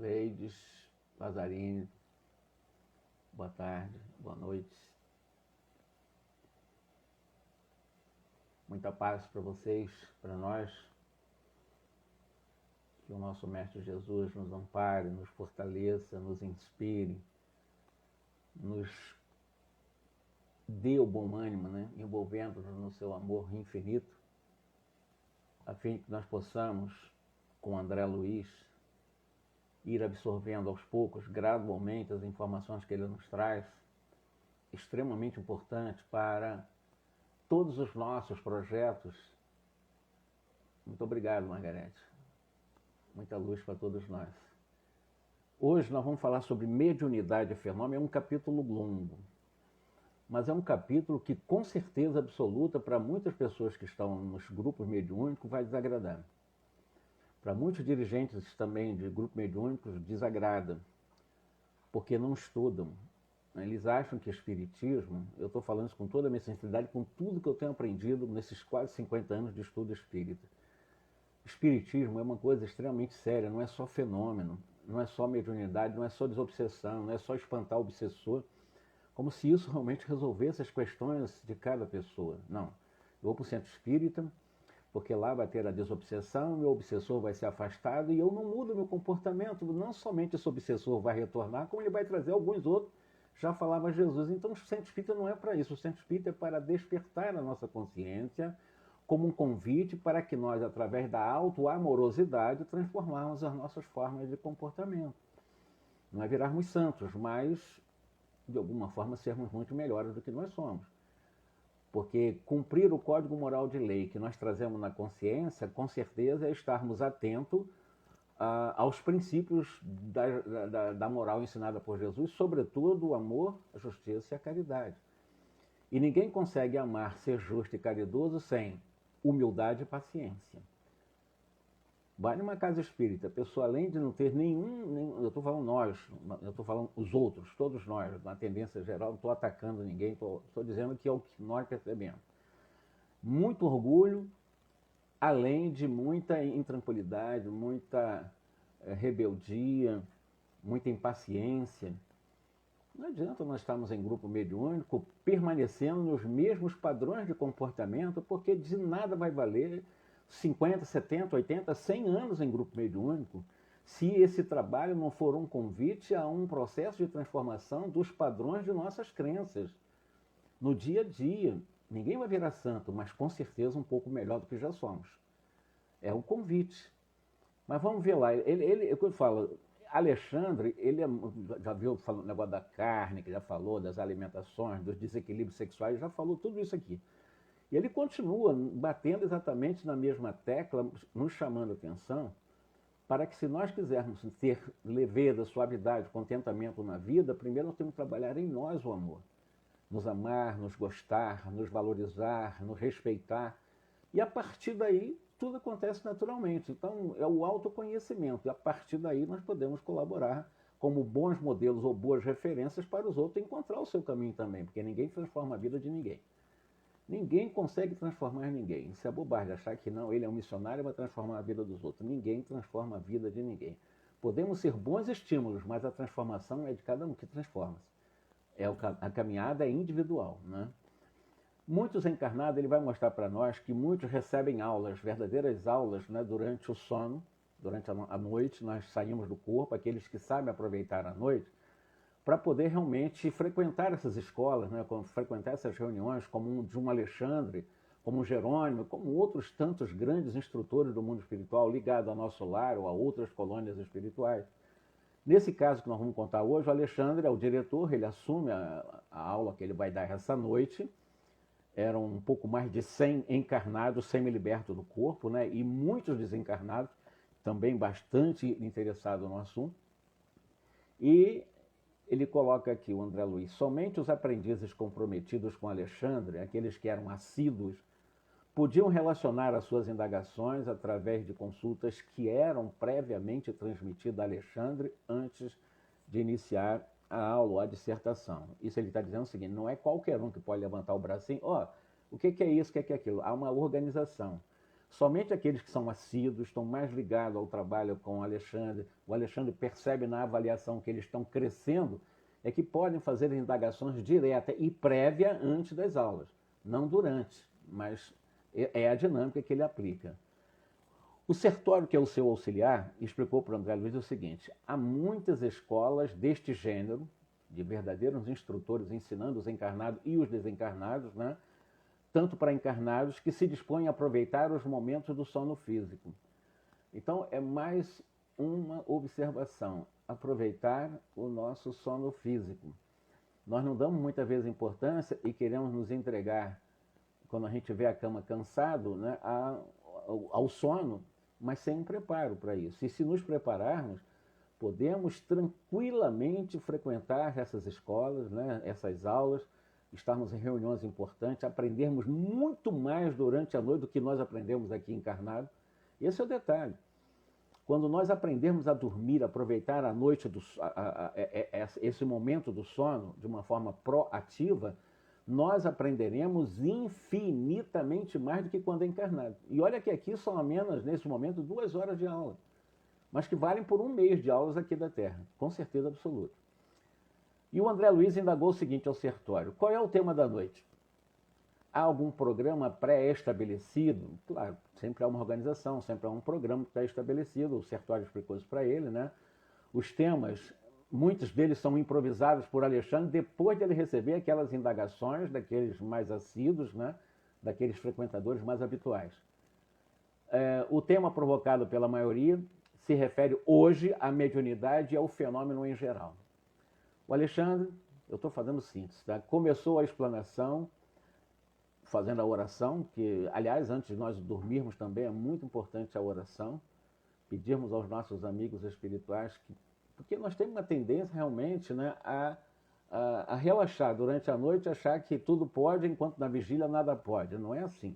Leides, Lazzarini, boa tarde, boa noite. Muita paz para vocês, para nós. Que o nosso Mestre Jesus nos ampare, nos fortaleça, nos inspire, nos dê o bom ânimo, envolvendo-nos no seu amor infinito, a fim que nós possamos, com André Luiz, ir absorvendo aos poucos, gradualmente, as informações que ele nos traz, extremamente importantes para todos os nossos projetos. Muito obrigado, Margarete. Muita luz para todos nós. Hoje nós vamos falar sobre mediunidade e fenômeno. É um capítulo longo, mas é um capítulo que, com certeza absoluta, para muitas pessoas que estão nos grupos mediúnicos, vai desagradar. Para muitos dirigentes também de grupos mediúnicos, desagrada, porque não estudam. Eles acham que espiritismo, eu estou falando isso com toda a minha sinceridade, com tudo que eu tenho aprendido nesses quase 50 anos de estudo espírita. Espiritismo é uma coisa extremamente séria, não é só fenômeno, não é só mediunidade, não é só desobsessão, não é só espantar o obsessor, como se isso realmente resolvesse as questões de cada pessoa. Não. Eu vou para o centro espírita, porque lá vai ter a desobsessão, meu obsessor vai ser afastado e eu não mudo meu comportamento. Não somente esse obsessor vai retornar, como ele vai trazer alguns outros. Já falava Jesus. Então o centro espírita não é para isso. O centro espírita é para despertar a nossa consciência como um convite para que nós, através da auto-amorosidade, transformarmos as nossas formas de comportamento. Não é virarmos santos, mas, de alguma forma, sermos muito melhores do que nós somos. Porque cumprir o código moral de lei que nós trazemos na consciência, com certeza, é estarmos atentos aos princípios da moral ensinada por Jesus, sobretudo o amor, a justiça e a caridade. E ninguém consegue amar, ser justo e caridoso sem humildade e paciência. Vai numa casa espírita, a pessoa, além de não ter eu estou falando nós, eu estou falando os outros, todos nós, na tendência geral, não estou atacando ninguém, estou dizendo que é o que nós percebemos. Muito orgulho, além de muita intranquilidade, muita rebeldia, muita impaciência. Não adianta nós estarmos em grupo mediúnico permanecendo nos mesmos padrões de comportamento, porque de nada vai valer 50, 70, 80, 100 anos em grupo mediúnico, se esse trabalho não for um convite a um processo de transformação dos padrões de nossas crenças. No dia a dia, ninguém vai virar santo, mas com certeza um pouco melhor do que já somos. É um convite. Mas vamos ver lá, quando eu falo, Alexandre, já viu o negócio da carne, que já falou das alimentações, dos desequilíbrios sexuais, já falou tudo isso aqui. E ele continua batendo exatamente na mesma tecla, nos chamando a atenção, para que se nós quisermos ter leveza, suavidade, contentamento na vida, primeiro nós temos que trabalhar em nós o amor. Nos amar, nos gostar, nos valorizar, nos respeitar. E a partir daí, tudo acontece naturalmente. Então, é o autoconhecimento. E a partir daí, nós podemos colaborar como bons modelos ou boas referências para os outros encontrar o seu caminho também, porque ninguém transforma a vida de ninguém. Ninguém consegue transformar ninguém. Isso é bobagem, achar que não, ele é um missionário e vai transformar a vida dos outros. Ninguém transforma a vida de ninguém. Podemos ser bons estímulos, mas a transformação é de cada um que transforma-se. A caminhada é individual, né? Muitos encarnados, ele vai mostrar para nós que muitos recebem aulas, verdadeiras aulas, né, durante o sono, durante a noite, nós saímos do corpo, aqueles que sabem aproveitar a noite, para poder realmente frequentar essas escolas, né, frequentar essas reuniões, como de um Alexandre, como um Jerônimo, como outros tantos grandes instrutores do mundo espiritual ligados ao nosso lar ou a outras colônias espirituais. Nesse caso que nós vamos contar hoje, o Alexandre é o diretor, ele assume a aula que ele vai dar essa noite. Eram um pouco mais de 100 encarnados semi-libertos do corpo, né, e muitos desencarnados, também bastante interessados no assunto. E ele coloca aqui, o André Luiz, somente os aprendizes comprometidos com Alexandre, aqueles que eram assíduos, podiam relacionar as suas indagações através de consultas que eram previamente transmitidas a Alexandre antes de iniciar a aula ou a dissertação. Isso ele está dizendo o seguinte, não é qualquer um que pode levantar o bracinho, o que é isso, o que é aquilo? Há uma organização. Somente aqueles que são assíduos, estão mais ligados ao trabalho com o Alexandre percebe na avaliação que eles estão crescendo, é que podem fazer indagações diretas e prévia antes das aulas, não durante, mas é a dinâmica que ele aplica. O Sertório, que é o seu auxiliar, explicou para o André Luiz o seguinte: há muitas escolas deste gênero, de verdadeiros instrutores ensinando os encarnados e os desencarnados, né? Tanto para encarnados que se dispõem a aproveitar os momentos do sono físico. Então, é mais uma observação, aproveitar o nosso sono físico. Nós não damos muitas vezes importância e queremos nos entregar, quando a gente vê a cama cansado, né, ao sono, mas sem um preparo para isso. E se nos prepararmos, podemos tranquilamente frequentar essas escolas, né, essas aulas, estarmos em reuniões importantes, aprendermos muito mais durante a noite do que nós aprendemos aqui encarnado. Esse é o detalhe. Quando nós aprendermos a dormir, aproveitar a noite, esse momento do sono de uma forma proativa, nós aprenderemos infinitamente mais do que quando é encarnado. E olha que aqui são apenas, nesse momento, 2 horas de aula, mas que valem por 1 mês de aulas aqui da Terra, com certeza absoluta. E o André Luiz indagou o seguinte ao Sertório: qual é o tema da noite? Há algum programa pré-estabelecido? Claro, sempre há uma organização, sempre há um programa pré-estabelecido. O Sertório explicou isso para ele, né? Os temas, muitos deles são improvisados por Alexandre depois de ele receber aquelas indagações daqueles mais assíduos, né? Daqueles frequentadores mais habituais. O tema provocado pela maioria se refere hoje à mediunidade e ao fenômeno em geral. O Alexandre, eu estou fazendo síntese, tá? Começou a explanação fazendo a oração, que, aliás, antes de nós dormirmos também é muito importante a oração, pedirmos aos nossos amigos espirituais, porque nós temos uma tendência realmente, né, a relaxar durante a noite, achar que tudo pode, enquanto na vigília nada pode. Não é assim.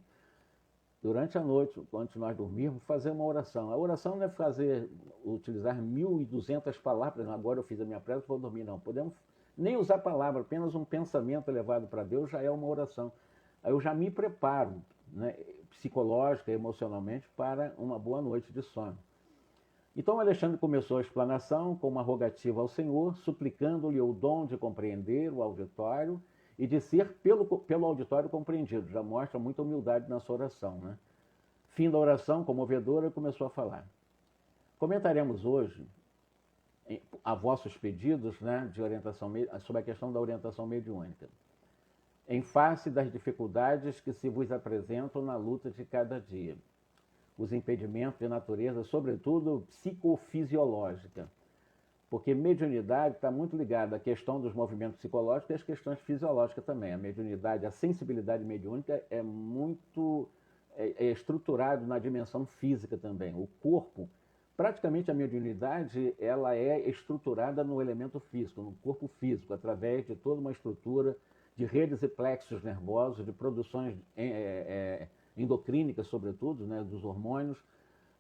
Durante a noite, antes de nós dormirmos, fazer uma oração. A oração não é utilizar 1.200 palavras, agora eu fiz a minha prece, vou dormir. Não, podemos nem usar palavra, apenas um pensamento elevado para Deus já é uma oração. Aí eu já me preparo, né, psicológica e emocionalmente para uma boa noite de sono. Então Alexandre começou a explanação com uma rogativa ao Senhor, suplicando-lhe o dom de compreender o auditório e de ser pelo auditório compreendido. Já mostra muita humildade na sua oração, né? Fim da oração, comovedora, começou a falar. Comentaremos hoje, a vossos pedidos, né, de orientação, sobre a questão da orientação mediúnica, em face das dificuldades que se vos apresentam na luta de cada dia. Os impedimentos de natureza, sobretudo psicofisiológica, porque mediunidade está muito ligada à questão dos movimentos psicológicos e às questões fisiológicas também. A mediunidade, a sensibilidade mediúnica é muito estruturado na dimensão física também. O corpo, praticamente a mediunidade, ela é estruturada no elemento físico, no corpo físico, através de toda uma estrutura de redes e plexos nervosos, de produções endocrínicas, sobretudo, né, dos hormônios,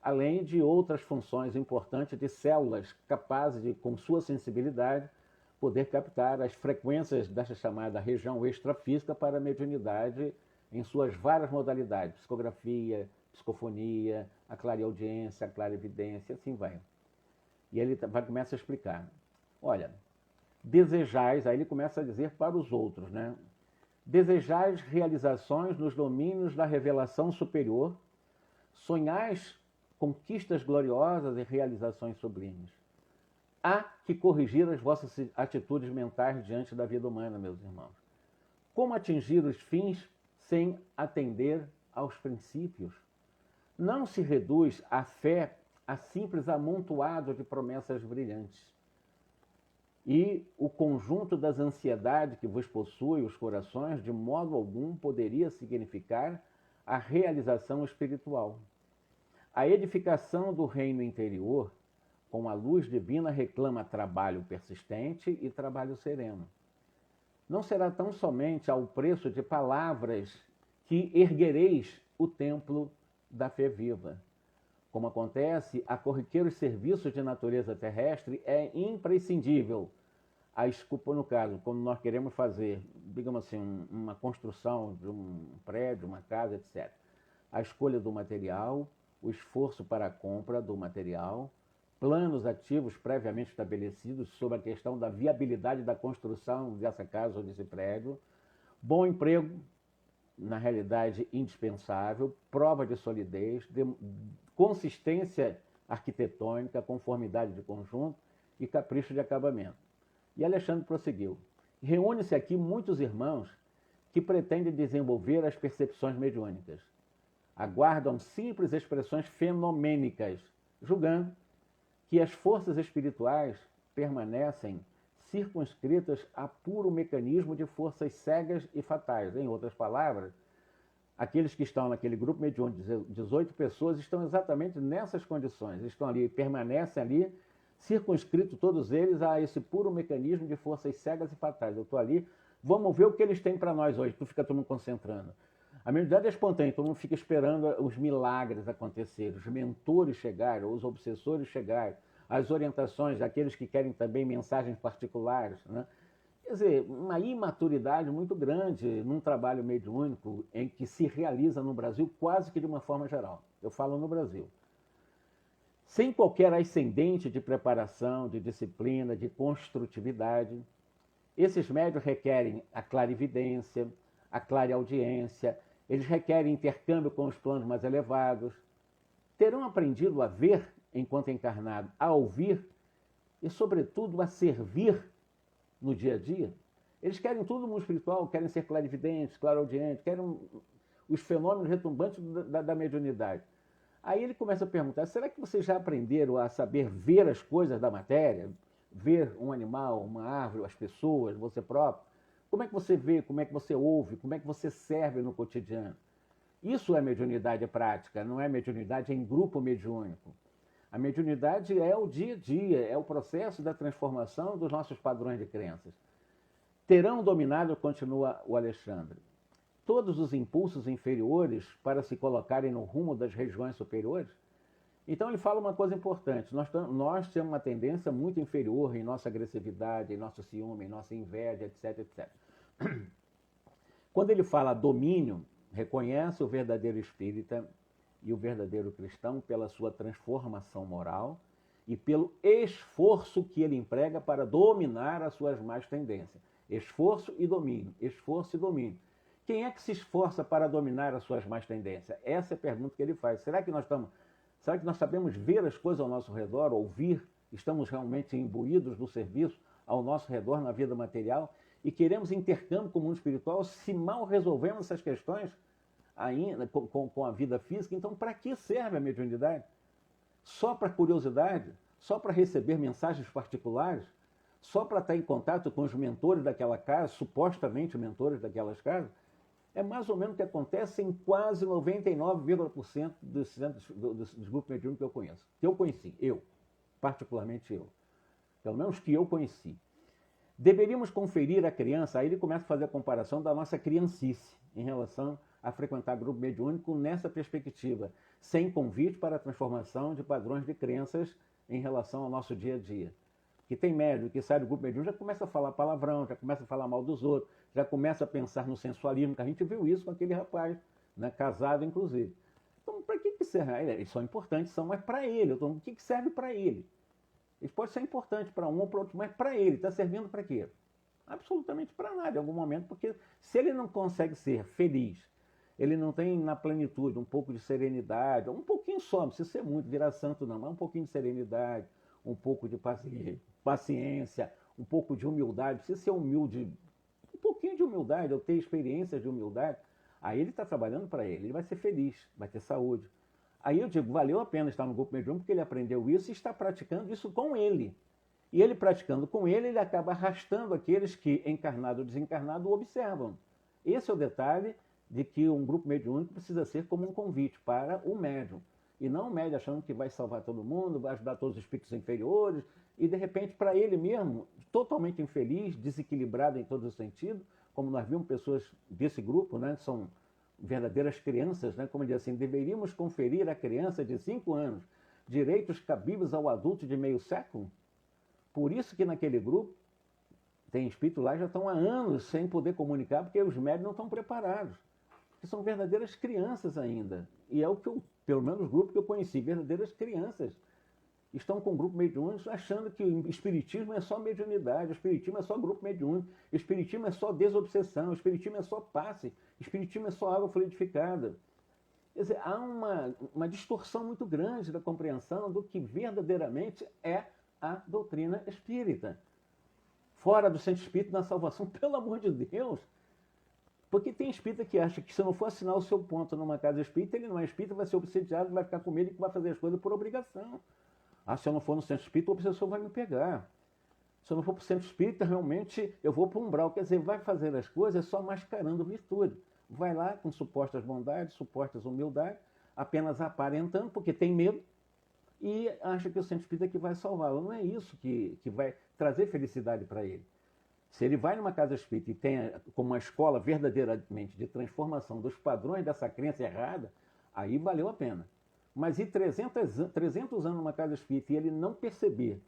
além de outras funções importantes de células capazes de, com sua sensibilidade, poder captar as frequências dessa chamada região extrafísica para a mediunidade em suas várias modalidades, psicografia, psicofonia, a clareaudiência, a clarevidência, assim vai. E ele começa a explicar. Olha, desejais, aí ele começa a dizer para os outros, né? Desejais realizações nos domínios da revelação superior, sonhais conquistas gloriosas e realizações sublimes. Há que corrigir as vossas atitudes mentais diante da vida humana, meus irmãos. Como atingir os fins sem atender aos princípios? Não se reduz a fé a simples amontoado de promessas brilhantes. E o conjunto das ansiedades que vos possui os corações, de modo algum, poderia significar a realização espiritual. A edificação do reino interior, com a luz divina, reclama trabalho persistente e trabalho sereno. Não será tão somente ao preço de palavras que erguereis o templo da fé viva. Como acontece, a corriqueiros serviços de natureza terrestre é imprescindível. No caso, quando nós queremos fazer, digamos assim, uma construção de um prédio, uma casa, etc. a escolha do material, o esforço para a compra do material, planos ativos previamente estabelecidos sobre a questão da viabilidade da construção dessa casa ou desse prédio, bom emprego, na realidade indispensável, prova de solidez, consistência arquitetônica, conformidade de conjunto e capricho de acabamento. E Alexandre prosseguiu: reúne-se aqui muitos irmãos que pretendem desenvolver as percepções mediúnicas. Aguardam simples expressões fenomênicas, julgando que as forças espirituais permanecem circunscritas a puro mecanismo de forças cegas e fatais. Em outras palavras, aqueles que estão naquele grupo mediúnico de 18 pessoas estão exatamente nessas condições, estão ali, permanecem ali, circunscritos todos eles a esse puro mecanismo de forças cegas e fatais. Eu estou ali, vamos ver o que eles têm para nós hoje, tu fica todo mundo concentrando. A mediunidade é espontânea, todo mundo fica esperando os milagres acontecerem, os mentores chegarem, os obsessores chegarem, as orientações daqueles que querem também mensagens particulares, né? Quer dizer, uma imaturidade muito grande num trabalho mediúnico em que se realiza no Brasil quase que de uma forma geral. Eu falo no Brasil. Sem qualquer ascendente de preparação, de disciplina, de construtividade, esses médios requerem a clarividência, a clareaudiência, eles requerem intercâmbio com os planos mais elevados, terão aprendido a ver enquanto encarnado, a ouvir e, sobretudo, a servir no dia a dia. Eles querem tudo no mundo espiritual, querem ser clarividentes, clareaudientes, querem os fenômenos retumbantes da mediunidade. Aí ele começa a perguntar, será que vocês já aprenderam a saber ver as coisas da matéria? Ver um animal, uma árvore, as pessoas, você próprio? Como é que você vê, como é que você ouve, como é que você serve no cotidiano? Isso é mediunidade prática, não é mediunidade em grupo mediúnico. A mediunidade é o dia a dia, é o processo da transformação dos nossos padrões de crenças. Terão dominado, continua o Alexandre, todos os impulsos inferiores para se colocarem no rumo das regiões superiores? Então ele fala uma coisa importante, nós temos uma tendência muito inferior em nossa agressividade, em nosso ciúme, em nossa inveja, etc, etc. Quando ele fala domínio, reconhece o verdadeiro espírita e o verdadeiro cristão pela sua transformação moral e pelo esforço que ele emprega para dominar as suas más tendências. Esforço e domínio, esforço e domínio. Quem é que se esforça para dominar as suas más tendências? Essa é a pergunta que ele faz. Será que nós sabemos ver as coisas ao nosso redor, ouvir? Estamos realmente imbuídos do serviço ao nosso redor na vida material e queremos intercâmbio com o mundo espiritual se mal resolvemos essas questões ainda com a vida física? Então, para que serve a mediunidade? Só para curiosidade? Só para receber mensagens particulares? Só para estar em contato com os mentores daquela casa, supostamente mentores daquelas casas? É mais ou menos o que acontece em quase 99,% dos grupos mediúnicos que eu conheço. Que eu conheci, particularmente eu. Pelo menos que eu conheci. Deveríamos conferir à criança, aí ele começa a fazer a comparação da nossa criancice em relação a frequentar grupo mediúnico nessa perspectiva, sem convite para a transformação de padrões de crenças em relação ao nosso dia a dia. Que tem médium que sai do grupo mediúnico, já começa a falar palavrão, já começa a falar mal dos outros, já começa a pensar no sensualismo, que a gente viu isso com aquele rapaz, né, casado inclusive. Então, para que serve? Eles são importantes, mas para ele. Então, o que serve para ele? Eles podem ser importantes para um ou para outro, mas para ele, está servindo para quê? Absolutamente para nada, em algum momento, porque se ele não consegue ser feliz, ele não tem na plenitude um pouco de serenidade, um pouquinho só, não precisa ser muito, virar santo não, mas um pouquinho de serenidade, um pouco de paciência, um pouco de humildade, precisa ser humilde, um pouquinho de humildade, eu ter experiências de humildade, aí ele está trabalhando para ele vai ser feliz, vai ter saúde. Aí eu digo, valeu a pena estar no grupo mediúnico porque ele aprendeu isso e está praticando isso com ele. E ele praticando com ele, ele acaba arrastando aqueles que, encarnado ou desencarnado, o observam. Esse é o detalhe de que um grupo mediúnico precisa ser como um convite para o médium. E não o médium achando que vai salvar todo mundo, vai ajudar todos os espíritos inferiores, e de repente, para ele mesmo, totalmente infeliz, desequilibrado em todos os sentidos, como nós vimos pessoas desse grupo, né, são verdadeiras crianças, né, como diz assim, deveríamos conferir à criança de 5 anos direitos cabíveis ao adulto de meio século? Por isso que naquele grupo, tem espíritos lá que já estão há anos sem poder comunicar, porque os médios não estão preparados. que são verdadeiras crianças ainda. E é o que eu, pelo menos o grupo que eu conheci, verdadeiras crianças. Estão com o grupo mediúnico achando que o espiritismo é só mediunidade, o espiritismo é só grupo mediúnico, o espiritismo é só desobsessão, o espiritismo é só passe, o espiritismo é só água fluidificada. Quer dizer, há uma distorção muito grande da compreensão do que verdadeiramente é a doutrina espírita. Fora do centro espírita na salvação, pelo amor de Deus. Porque tem espírita que acha que se não for assinar o seu ponto numa casa espírita, ele não é espírita, vai ser obsediado, vai ficar com medo e vai fazer as coisas por obrigação. Ah, se eu não for no centro espírita, o obsessor vai me pegar. Se eu não for para o centro espírita, realmente eu vou para o umbral. Quer dizer, vai fazer as coisas só mascarando virtude. Vai lá com supostas bondades, supostas humildades, apenas aparentando, porque tem medo, e acha que o centro espírita é que vai salvá-lo. Não é isso que vai trazer felicidade para ele. Se ele vai numa casa espírita e tem como uma escola verdadeiramente de transformação dos padrões dessa crença errada, aí valeu a pena. Mas ir 300 anos numa casa espírita e ele não perceber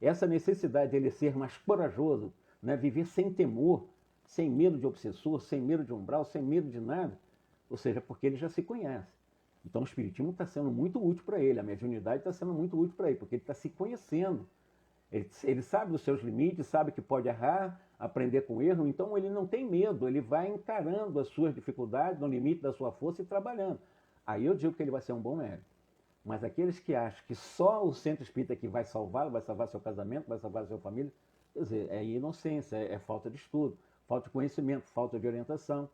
essa necessidade de ele ser mais corajoso, né? Viver sem temor, sem medo de obsessor, sem medo de umbral, sem medo de nada, ou seja, porque ele já se conhece. Então o espiritismo está sendo muito útil para ele, a mediunidade está sendo muito útil para ele, porque ele está se conhecendo. Ele sabe dos seus limites, sabe que pode errar, aprender com o erro, então ele não tem medo, ele vai encarando as suas dificuldades no limite da sua força e trabalhando. Aí eu digo que ele vai ser um bom médico. Mas aqueles que acham que só o centro espírita que vai salvar seu casamento, vai salvar a sua família, quer dizer, é inocência, é falta de estudo, falta de conhecimento, falta de orientação.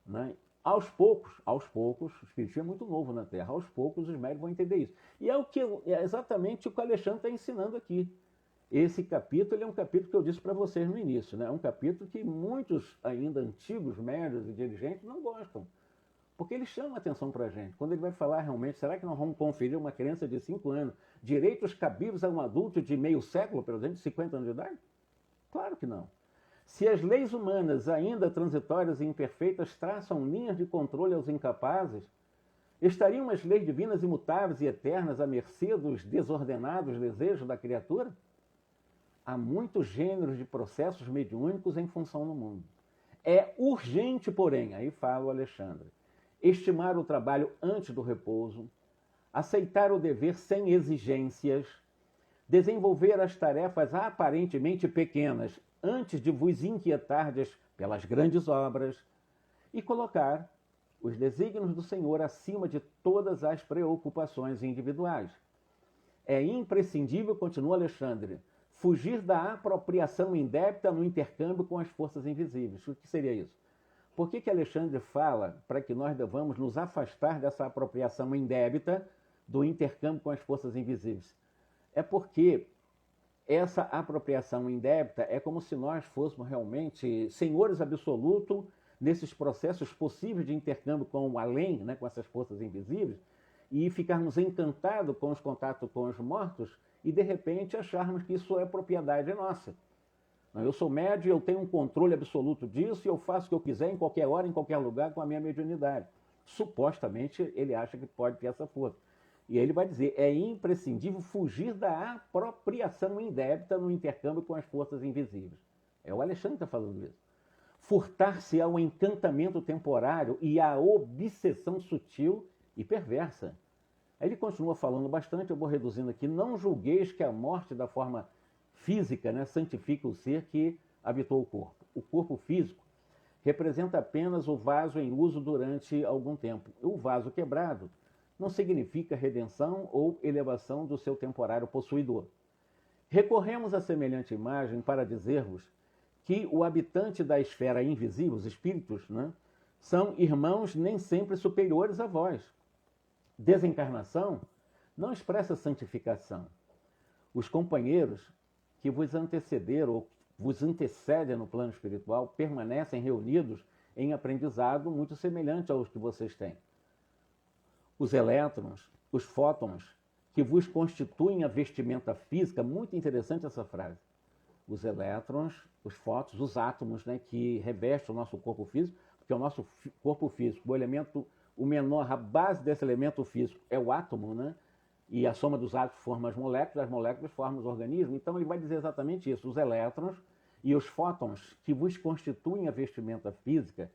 Né? Aos poucos, o espiritismo é muito novo na Terra, aos poucos os médicos vão entender isso. E é exatamente o que o Alexandre está ensinando aqui. Esse capítulo é um capítulo que eu disse para vocês no início, né? É um capítulo que muitos ainda antigos médios e dirigentes não gostam. Porque ele chama atenção para a gente. Quando ele vai falar realmente, será que nós vamos conferir uma criança de 5 anos direitos cabíveis a um adulto de meio século, pelo menos de 50 anos de idade? Claro que não. Se as leis humanas, ainda transitórias e imperfeitas, traçam linhas de controle aos incapazes, estariam as leis divinas imutáveis e eternas à mercê dos desordenados desejos da criatura? Há muitos gêneros de processos mediúnicos em função no mundo. É urgente, porém, aí fala o Alexandre, estimar o trabalho antes do repouso, aceitar o dever sem exigências, desenvolver as tarefas aparentemente pequenas antes de vos inquietardes pelas grandes obras e colocar os desígnios do Senhor acima de todas as preocupações individuais. É imprescindível, continua Alexandre, fugir da apropriação indébita no intercâmbio com as forças invisíveis. O que seria isso? Por que Alexandre fala para que nós devamos nos afastar dessa apropriação indébita do intercâmbio com as forças invisíveis? É porque essa apropriação indébita é como se nós fôssemos realmente senhores absolutos nesses processos possíveis de intercâmbio com o além, né, com essas forças invisíveis, e ficarmos encantados com os contatos com os mortos e, de repente, acharmos que isso é propriedade nossa. Eu sou médio, eu tenho um controle absoluto disso e eu faço o que eu quiser em qualquer hora, em qualquer lugar com a minha mediunidade. Supostamente ele acha que pode ter essa força. E aí ele vai dizer, é imprescindível fugir da apropriação indébita no intercâmbio com as forças invisíveis. É o Alexandre que está falando isso. Furtar-se ao encantamento temporário e à obsessão sutil e perversa. Aí ele continua falando bastante, eu vou reduzindo aqui. Não julgueis que a morte da forma física, né, santifica o ser que habitou o corpo. O corpo físico representa apenas o vaso em uso durante algum tempo. O vaso quebrado não significa redenção ou elevação do seu temporário possuidor. Recorremos a semelhante imagem para dizer-vos que o habitante da esfera invisível, os espíritos, né, são irmãos nem sempre superiores a vós. Desencarnação não expressa santificação. Os companheiros que vos antecederam ou vos antecedem no plano espiritual permanecem reunidos em aprendizado muito semelhante aos que vocês têm. Os elétrons, os fótons, que vos constituem a vestimenta física, muito interessante essa frase. Os elétrons, os fótons, os átomos, né, que revestem o nosso corpo físico, porque o nosso corpo físico, o elemento, o menor, a base desse elemento físico é o átomo, né? E a soma dos átomos forma as moléculas formam os organismos. Então ele vai dizer exatamente isso. Os elétrons e os fótons que vos constituem a vestimenta física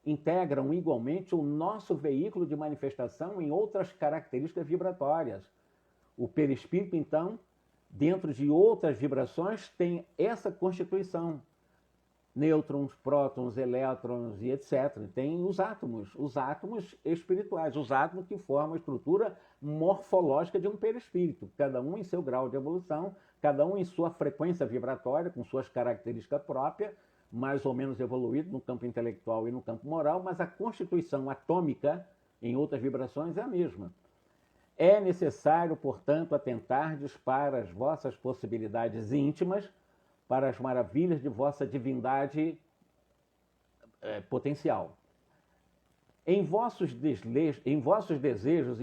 integram igualmente o nosso veículo de manifestação em outras características vibratórias. O perispírito, então, dentro de outras vibrações, tem essa constituição. Nêutrons, prótons, elétrons e etc. Tem os átomos espirituais, os átomos que formam a estrutura morfológica de um perispírito, cada um em seu grau de evolução, cada um em sua frequência vibratória, com suas características próprias, mais ou menos evoluído no campo intelectual e no campo moral, mas a constituição atômica, em outras vibrações, é a mesma. É necessário, portanto, atentardes para as vossas possibilidades íntimas, para as maravilhas de vossa divindade potencial. Em vossos desejos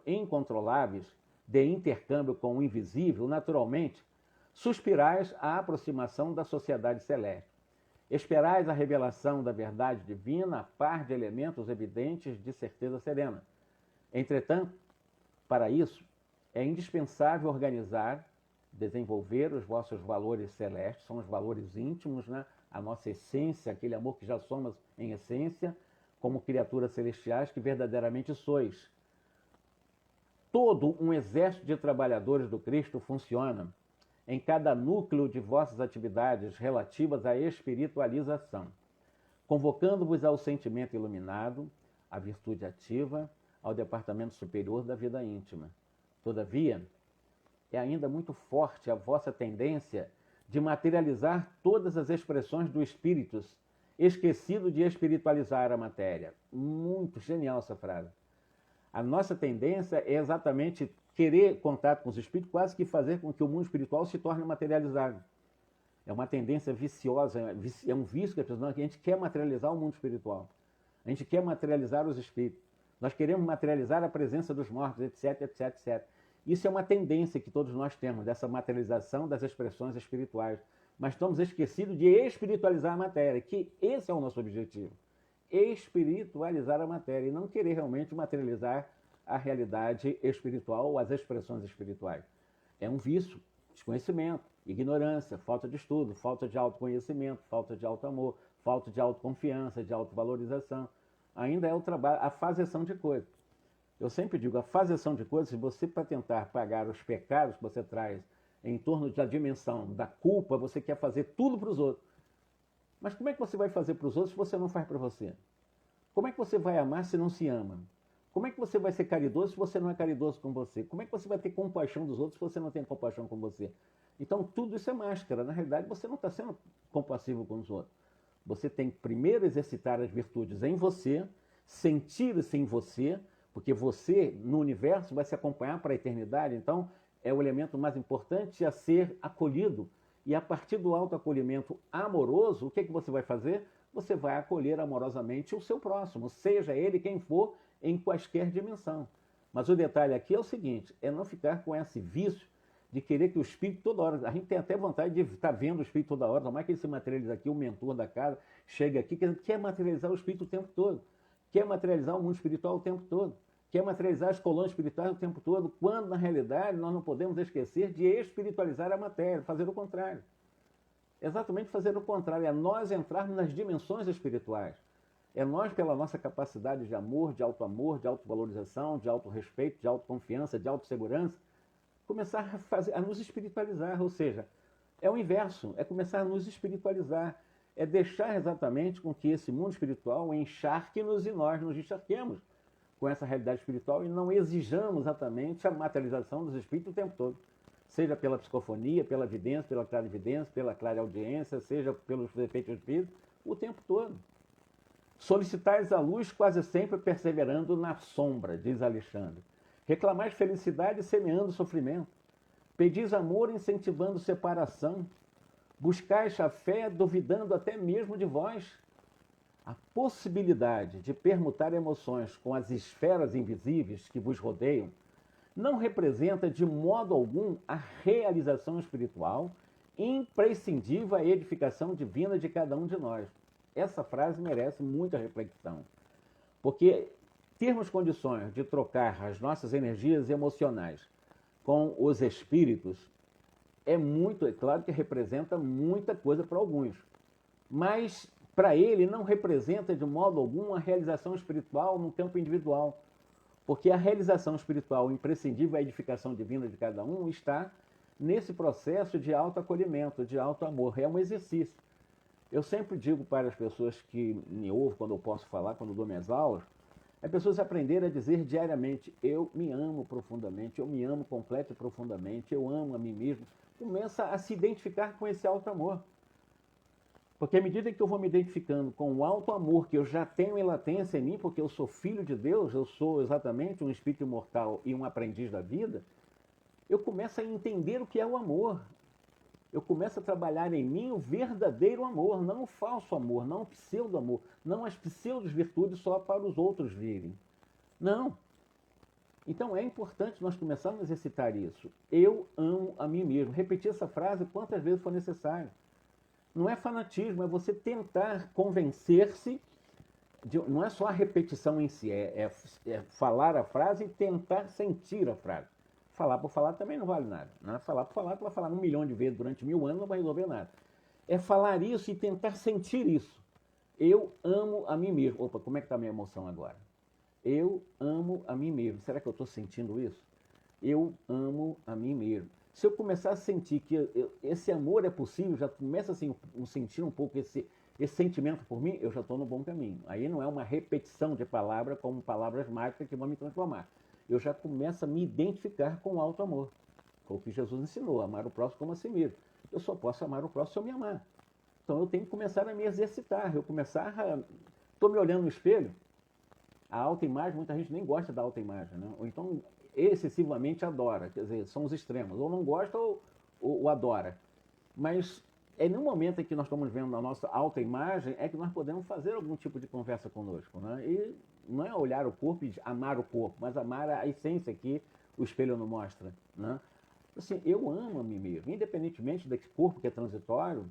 incontroláveis de intercâmbio com o invisível, naturalmente, suspirais a aproximação da sociedade celeste. Esperais a revelação da verdade divina a par de elementos evidentes de certeza serena. Entretanto, para isso, é indispensável organizar, desenvolver os vossos valores celestes, são os valores íntimos, né? A nossa essência, aquele amor que já somos em essência, como criaturas celestiais que verdadeiramente sois. Todo um exército de trabalhadores do Cristo funciona em cada núcleo de vossas atividades relativas à espiritualização, convocando-vos ao sentimento iluminado, à virtude ativa, ao departamento superior da vida íntima. Todavia, é ainda muito forte a vossa tendência de materializar todas as expressões do espírito, esquecido de espiritualizar a matéria. Muito genial essa frase. A nossa tendência é exatamente querer contato com os espíritos, quase que fazer com que o mundo espiritual se torne materializado. É uma tendência viciosa, é um vício que a gente quer materializar o mundo espiritual. A gente quer materializar os espíritos. Nós queremos materializar a presença dos mortos, etc, etc, etc. Isso é uma tendência que todos nós temos, dessa materialização das expressões espirituais. Mas estamos esquecidos de espiritualizar a matéria, que esse é o nosso objetivo. Espiritualizar a matéria e não querer realmente materializar a realidade espiritual ou as expressões espirituais. É um vício, desconhecimento, ignorância, falta de estudo, falta de autoconhecimento, falta de auto-amor, falta de autoconfiança, de autovalorização. Ainda é o trabalho, a fazeção de coisas. Eu sempre digo, a fazeção de coisas, se você, para tentar pagar os pecados que você traz em torno da dimensão da culpa, você quer fazer tudo para os outros. Mas como é que você vai fazer para os outros se você não faz para você? Como é que você vai amar se não se ama? Como é que você vai ser caridoso se você não é caridoso com você? Como é que você vai ter compaixão dos outros se você não tem compaixão com você? Então, tudo isso é máscara. Na realidade, você não está sendo compassivo com os outros. Você tem que primeiro exercitar as virtudes em você, sentir-se em você, porque você, no universo, vai se acompanhar para a eternidade. Então, é o elemento mais importante a ser acolhido. E a partir do autoacolhimento amoroso, o que você vai fazer? Você vai acolher amorosamente o seu próximo, seja ele quem for, em quaisquer dimensão. Mas o detalhe aqui é o seguinte, é não ficar com esse vício de querer que o espírito toda hora, a gente tem até vontade de estar vendo o espírito toda hora, tomara que ele se materialize aqui, o mentor da casa chega aqui, quer materializar o espírito o tempo todo, quer materializar o mundo espiritual o tempo todo, quer materializar as colônias espirituais o tempo todo, quando na realidade nós não podemos esquecer de espiritualizar a matéria, fazer o contrário. Exatamente fazer o contrário, é nós entrarmos nas dimensões espirituais. É nós, pela nossa capacidade de amor, de autovalorização, de autorrespeito, de autoconfiança, de autossegurança, começar a nos espiritualizar, ou seja, é o inverso, é começar a nos espiritualizar, é deixar exatamente com que esse mundo espiritual encharque-nos e nós nos encharquemos com essa realidade espiritual e não exijamos exatamente a materialização dos espíritos o tempo todo. Seja pela psicofonia, pela vidência, pela clarividência, pela clareaudiência, seja pelos efeitos espíritos, o tempo todo. Solicitais a luz quase sempre perseverando na sombra, diz Alexandre. Reclamais felicidade semeando sofrimento. Pedis amor incentivando separação. Buscais a fé duvidando até mesmo de vós. A possibilidade de permutar emoções com as esferas invisíveis que vos rodeiam não representa de modo algum a realização espiritual imprescindível à edificação divina de cada um de nós. Essa frase merece muita reflexão, porque termos condições de trocar as nossas energias emocionais com os espíritos é claro que representa muita coisa para alguns, mas para ele não representa de modo algum a realização espiritual no campo individual. Porque a realização espiritual imprescindível à edificação divina de cada um está nesse processo de autoacolhimento, de autoamor. É um exercício. Eu sempre digo para as pessoas que me ouvem quando eu posso falar, quando eu dou minhas aulas, é pessoas aprenderem a dizer diariamente: eu me amo profundamente, eu me amo completo e profundamente, eu amo a mim mesmo. Começa a se identificar com esse auto-amor. Porque à medida que eu vou me identificando com o auto-amor que eu já tenho em latência em mim, porque eu sou filho de Deus, eu sou exatamente um espírito imortal e um aprendiz da vida, eu começo a entender o que é o amor. Eu começo a trabalhar em mim o verdadeiro amor, não o falso amor, não o pseudo-amor, não as pseudo-virtudes só para os outros virem. Não. Então é importante nós começarmos a exercitar isso. Eu amo a mim mesmo. Repetir essa frase quantas vezes for necessário. Não é fanatismo, é você tentar convencer-se, não é só a repetição em si, é falar a frase e tentar sentir a frase. Falar por falar também não vale nada. Não é falar por falar, tu vai falar 1 milhão de vezes durante 1000 anos, não vai resolver nada. É falar isso e tentar sentir isso. Eu amo a mim mesmo. Opa, como é que está a minha emoção agora? Eu amo a mim mesmo. Será que eu estou sentindo isso? Eu amo a mim mesmo. Se eu começar a sentir que esse amor é possível, já começa assim, a sentir um pouco esse sentimento por mim, eu já estou no bom caminho. Aí não é uma repetição de palavras como palavras mágicas que vão me transformar. Eu já começo a me identificar com o alto amor. Foi o que Jesus ensinou, amar o próximo como a si mesmo. Eu só posso amar o próximo se eu me amar. Então eu tenho que começar a me exercitar. Estou me olhando no espelho, a autoimagem, muita gente nem gosta da autoimagem, né? Ou então excessivamente adora, quer dizer, são os extremos, ou não gosta ou adora. Mas é no momento em que nós estamos vendo a nossa autoimagem é que nós podemos fazer algum tipo de conversa conosco, né? E não é olhar o corpo e amar o corpo, mas amar a essência que o espelho não mostra, né? Assim, eu amo a mim mesmo, independentemente desse corpo que é transitório,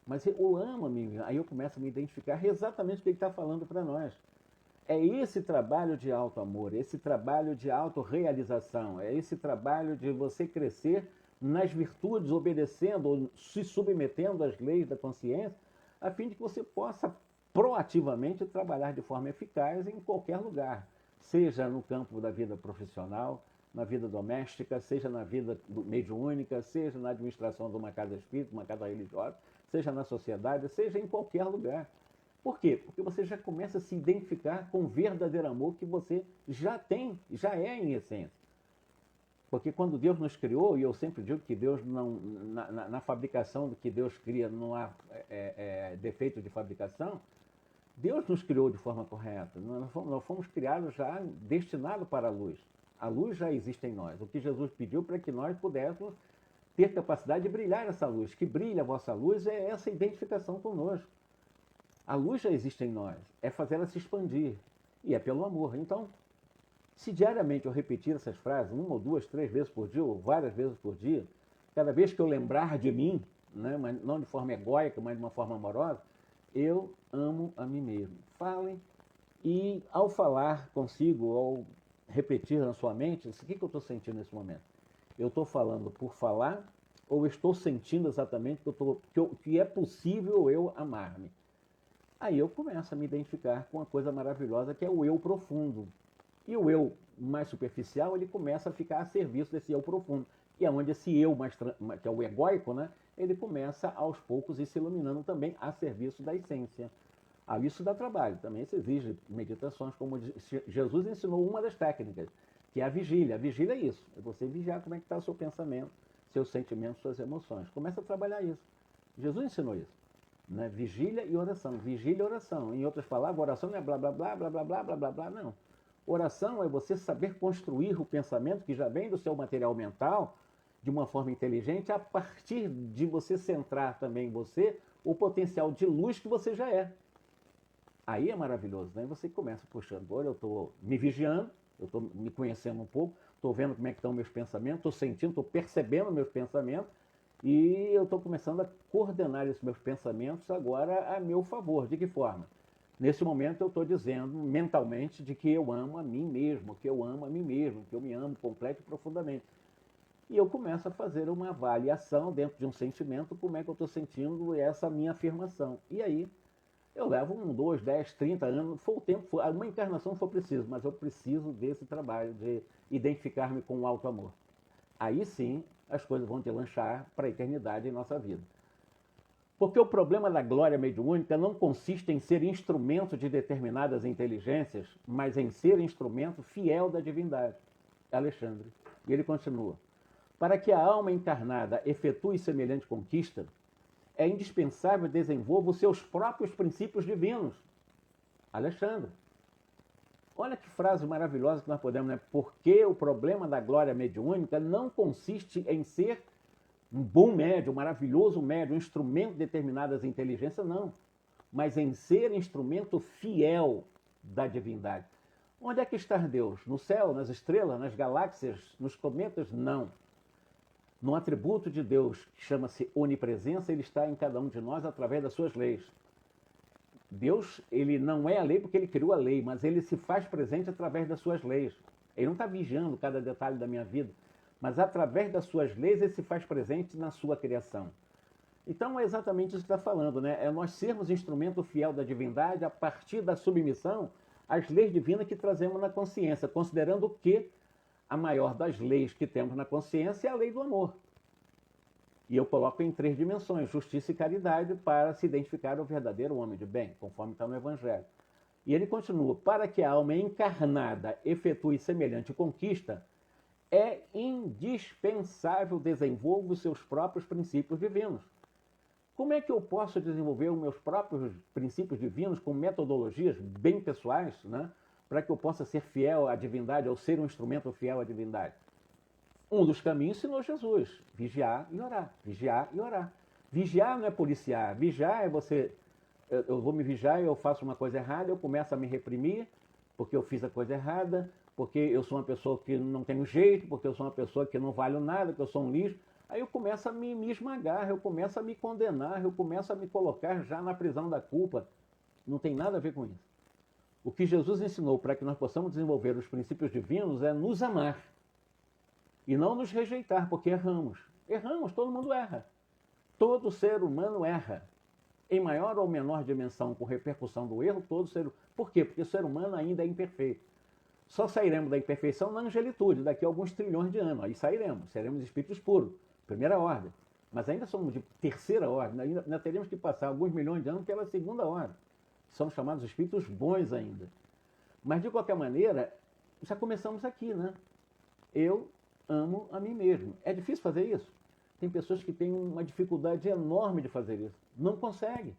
mas eu amo a mim mesmo. Aí eu começo a me identificar exatamente o que ele está falando para nós. É esse trabalho de auto-amor, esse trabalho de autorrealização, é esse trabalho de você crescer nas virtudes, obedecendo ou se submetendo às leis da consciência, a fim de que você possa proativamente trabalhar de forma eficaz em qualquer lugar, seja no campo da vida profissional, na vida doméstica, seja na vida mediúnica, seja na administração de uma casa espírita, uma casa religiosa, seja na sociedade, seja em qualquer lugar. Por quê? Porque você já começa a se identificar com o verdadeiro amor que você já tem, já é em essência. Porque quando Deus nos criou, e eu sempre digo que Deus não, na fabricação do que Deus cria não há defeito de fabricação, Deus nos criou de forma correta. Nós fomos criados já destinados para a luz. A luz já existe em nós. O que Jesus pediu para que nós pudéssemos ter capacidade de brilhar essa luz. Que brilha a vossa luz é essa identificação conosco. A luz já existe em nós, é fazer ela se expandir, e é pelo amor. Então, se diariamente eu repetir essas frases, 1 ou 2, 3 vezes por dia, ou várias vezes por dia, cada vez que eu lembrar de mim, né, mas não de forma egóica, mas de uma forma amorosa, eu amo a mim mesmo. Falem, e ao falar consigo, ao repetir na sua mente, o que eu estou sentindo nesse momento? Eu estou falando por falar, ou estou sentindo exatamente que é possível eu amar-me? Aí eu começo a me identificar com uma coisa maravilhosa que é o eu profundo. E o eu mais superficial, ele começa a ficar a serviço desse eu profundo. E é onde esse eu, que é o egóico, né, ele começa aos poucos a ir se iluminando também a serviço da essência. Isso dá trabalho, também se exige meditações, como Jesus ensinou uma das técnicas, que é a vigília. A vigília é isso, é você vigiar como é que está o seu pensamento, seus sentimentos, suas emoções. Começa a trabalhar isso. Jesus ensinou isso. Né? Vigília e oração. Vigília e oração. Em outras palavras, oração não é blá blá blá blá blá blá blá blá blá, não. Oração é você saber construir o pensamento que já vem do seu material mental de uma forma inteligente, a partir de você centrar também em você o potencial de luz que você já é. Aí é maravilhoso, né? Você começa, puxa, agora eu estou me vigiando, eu estou me conhecendo um pouco, estou vendo como é que estão meus pensamentos, estou sentindo, estou percebendo meus pensamentos, e eu estou começando a coordenar esses meus pensamentos agora a meu favor. De que forma? Nesse momento eu estou dizendo mentalmente de que eu amo a mim mesmo, que eu amo a mim mesmo, que eu me amo completo e profundamente. E eu começo a fazer uma avaliação dentro de um sentimento, como é que eu estou sentindo essa minha afirmação. E aí Eu levo 1, 2, 10, 30 anos, for o tempo, uma encarnação for preciso, mas eu preciso desse trabalho de identificar-me com o alto amor. Aí sim as coisas vão deslanchar para a eternidade em nossa vida. Porque o problema da glória mediúnica não consiste em ser instrumento de determinadas inteligências, mas em ser instrumento fiel da divindade. Alexandre. E ele continua. Para que a alma encarnada efetue semelhante conquista, é indispensável desenvolver os seus próprios princípios divinos. Alexandre. Olha que frase maravilhosa que nós podemos, né? Porque o problema da glória mediúnica não consiste em ser um bom médium, um maravilhoso médium, um instrumento de determinadas inteligências, não. Mas em ser instrumento fiel da divindade. Onde é que está Deus? No céu, nas estrelas, nas galáxias, nos cometas? Não. No atributo de Deus, que chama-se onipresença, ele está em cada um de nós através das suas leis. Deus, ele não é a lei porque ele criou a lei, mas ele se faz presente através das suas leis. Ele não está vigiando cada detalhe da minha vida, mas através das suas leis ele se faz presente na sua criação. Então é exatamente isso que está falando, né? É nós sermos instrumento fiel da divindade a partir da submissão às leis divinas que trazemos na consciência, considerando que a maior das leis que temos na consciência é a lei do amor. E eu coloco em 3 dimensões, justiça e caridade, para se identificar o verdadeiro homem de bem, conforme está no Evangelho. E ele continua, para que a alma encarnada efetue semelhante conquista, é indispensável desenvolver os seus próprios princípios divinos. Como é que eu posso desenvolver os meus próprios princípios divinos com metodologias bem pessoais, né, para que eu possa ser fiel à divindade, ou ser um instrumento fiel à divindade? Um dos caminhos ensinou Jesus, vigiar e orar, vigiar e orar. Vigiar não é policiar, vigiar é você, eu vou me vigiar e eu faço uma coisa errada, eu começo a me reprimir, porque eu fiz a coisa errada, porque eu sou uma pessoa que não tenho jeito, porque eu sou uma pessoa que não valho nada, que eu sou um lixo. Aí eu começo a me esmagar, eu começo a me condenar, eu começo a me colocar já na prisão da culpa. Não tem nada a ver com isso. O que Jesus ensinou para que nós possamos desenvolver os princípios divinos é nos amar. E não nos rejeitar, porque erramos. Erramos, todo mundo erra. Todo ser humano erra. Em maior ou menor dimensão, com repercussão do erro, todo ser humano. Por quê? Porque o ser humano ainda é imperfeito. Só sairemos da imperfeição na angelitude, daqui a alguns trilhões de anos. Aí sairemos, seremos espíritos puros, primeira ordem. Mas ainda somos de terceira ordem, ainda teremos que passar alguns milhões de anos pela segunda ordem. Somos chamados espíritos bons ainda. Mas, de qualquer maneira, já começamos aqui, né? Eu amo a mim mesmo. É difícil fazer isso? Tem pessoas que têm uma dificuldade enorme de fazer isso. Não conseguem.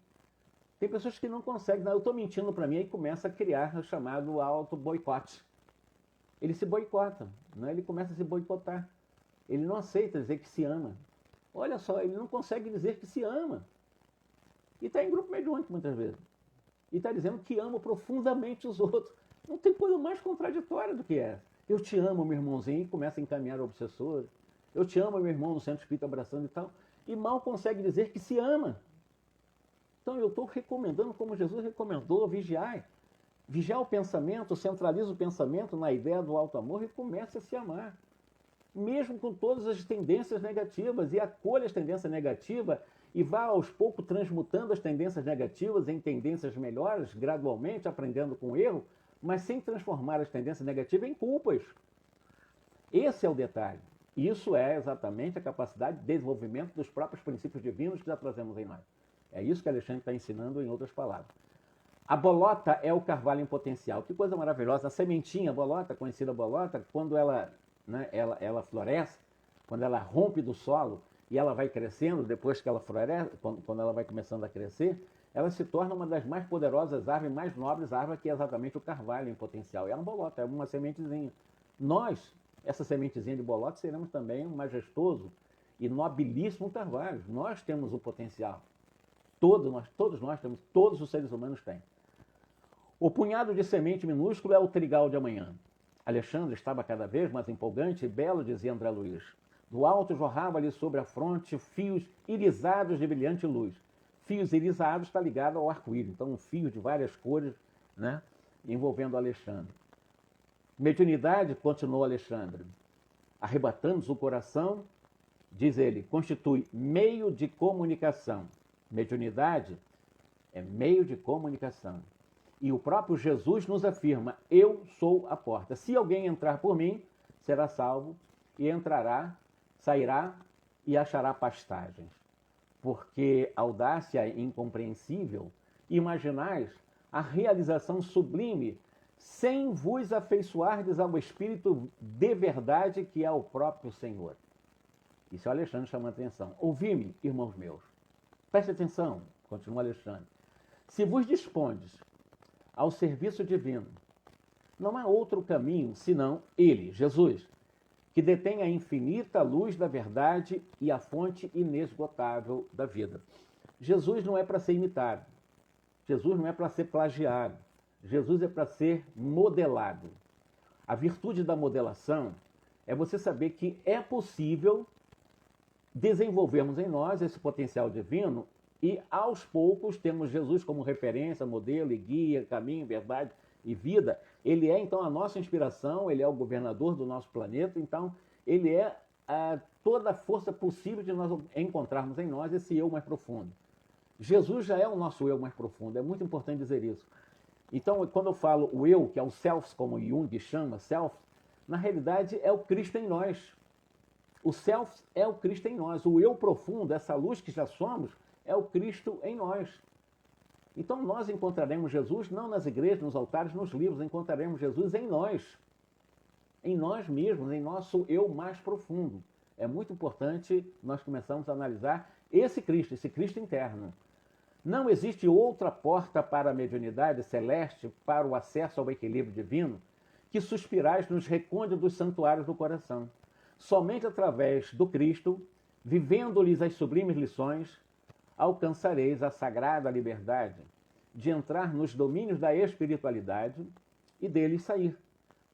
Tem pessoas que não conseguem. Não, eu estou mentindo para mim, e começa a criar o chamado auto-boicote. Ele se boicota, né? Ele começa a se boicotar. Ele não aceita dizer que se ama. Olha só, ele não consegue dizer que se ama. E está em grupo mediúnico muitas vezes. E está dizendo que ama profundamente os outros. Não tem coisa mais contraditória do que essa. Eu te amo, meu irmãozinho, e começa a encaminhar o obsessor. Eu te amo, meu irmão, no centro espírita, abraçando e tal. E mal consegue dizer que se ama. Então eu estou recomendando, como Jesus recomendou, vigiar. Vigiar o pensamento, centraliza o pensamento na ideia do alto amor e comece a se amar. Mesmo com todas as tendências negativas, e acolha as tendências negativas e vá aos poucos transmutando as tendências negativas em tendências melhores, gradualmente, aprendendo com o erro, mas sem transformar as tendências negativas em culpas. Esse é o detalhe. Isso é exatamente a capacidade de desenvolvimento dos próprios princípios divinos que já trazemos em nós. É isso que Alexandre está ensinando em outras palavras. A bolota é o carvalho em potencial. Que coisa maravilhosa. A sementinha, a bolota, conhecida bolota, quando ela floresce, quando ela rompe do solo e ela vai crescendo, depois que ela floresce, quando ela vai começando a crescer, ela se torna uma das mais poderosas árvores, mais nobres árvores, que é exatamente o carvalho em potencial. É uma bolota, é uma sementezinha. Nós, essa sementezinha de bolota, seremos também um majestoso e nobilíssimo carvalho. Nós temos o potencial. Todos nós temos, todos os seres humanos têm. O punhado de semente minúsculo é o trigal de amanhã. Alexandre estava cada vez mais empolgante e belo, dizia André Luiz. Do alto jorrava-lhe sobre a fronte fios irisados de brilhante luz. Fios irisados está ligado ao arco-íris, então um fio de várias cores, né, envolvendo Alexandre. Mediunidade, continuou Alexandre, arrebatando o coração, diz ele, constitui meio de comunicação. Mediunidade é meio de comunicação. E o próprio Jesus nos afirma: eu sou a porta. Se alguém entrar por mim, será salvo, e entrará, sairá e achará pastagens. Porque audácia incompreensível, imaginais a realização sublime, sem vos afeiçoardes ao Espírito de verdade, que é o próprio Senhor. Isso é Alexandre chamando a atenção. Ouvi-me, irmãos meus. Preste atenção, continua Alexandre. Se vos dispondes ao serviço divino, não há outro caminho senão ele, Jesus, que detém a infinita luz da verdade e a fonte inesgotável da vida. Jesus não é para ser imitado. Jesus não é para ser plagiado. Jesus é para ser modelado. A virtude da modelação é você saber que é possível desenvolvermos em nós esse potencial divino e, aos poucos, temos Jesus como referência, modelo e guia, caminho, verdade e vida. Ele é, então, a nossa inspiração, ele é o governador do nosso planeta, então, ele é toda a força possível de nós encontrarmos em nós esse eu mais profundo. Jesus já é o nosso eu mais profundo, é muito importante dizer isso. Então, quando eu falo o eu, que é o self, como Jung chama, self, na realidade é o Cristo em nós. O self é o Cristo em nós. O eu profundo, essa luz que já somos, é o Cristo em nós. Então nós encontraremos Jesus não nas igrejas, nos altares, nos livros, encontraremos Jesus em nós mesmos, em nosso eu mais profundo. É muito importante nós começarmos a analisar esse Cristo interno. Não existe outra porta para a mediunidade celeste, para o acesso ao equilíbrio divino, que suspirais nos recônditos santuários do coração. Somente através do Cristo, vivendo-lhes as sublimes lições, alcançareis a sagrada liberdade de entrar nos domínios da espiritualidade e deles sair,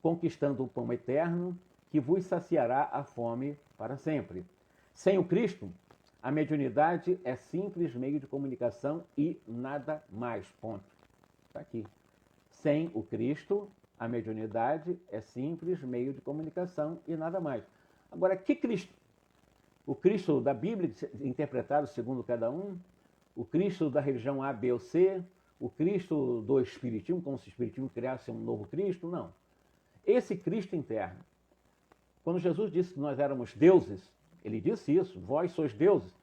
conquistando o pão eterno que vos saciará a fome para sempre. Sem o Cristo, a mediunidade é simples meio de comunicação e nada mais. Ponto. Está aqui. Sem o Cristo, a mediunidade é simples meio de comunicação e nada mais. Agora, que Cristo? O Cristo da Bíblia, interpretado segundo cada um, o Cristo da religião A, B ou C, o Cristo do Espiritismo, como se o Espiritismo criasse um novo Cristo, não. Esse Cristo interno. Quando Jesus disse que nós éramos deuses, ele disse isso, vós sois deuses,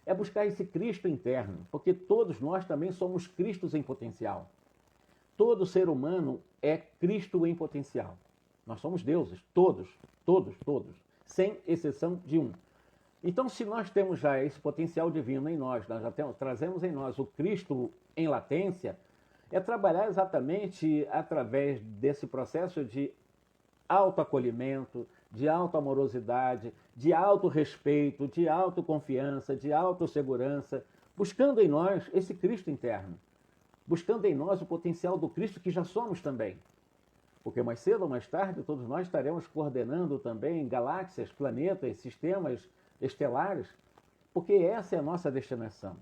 é buscar esse Cristo interno, porque todos nós também somos Cristos em potencial. Todo ser humano é Cristo em potencial. Nós somos deuses, todos, sem exceção de um. Então, se nós temos já esse potencial divino em nós já trazemos em nós o Cristo em latência, é trabalhar exatamente através desse processo de autoacolhimento, de autoamorosidade, de autorrespeito, de autoconfiança, de autossegurança, buscando em nós esse Cristo interno, buscando em nós o potencial do Cristo que já somos também. Porque mais cedo ou mais tarde todos nós estaremos coordenando também galáxias, planetas, sistemas estelares, porque essa é a nossa destinação.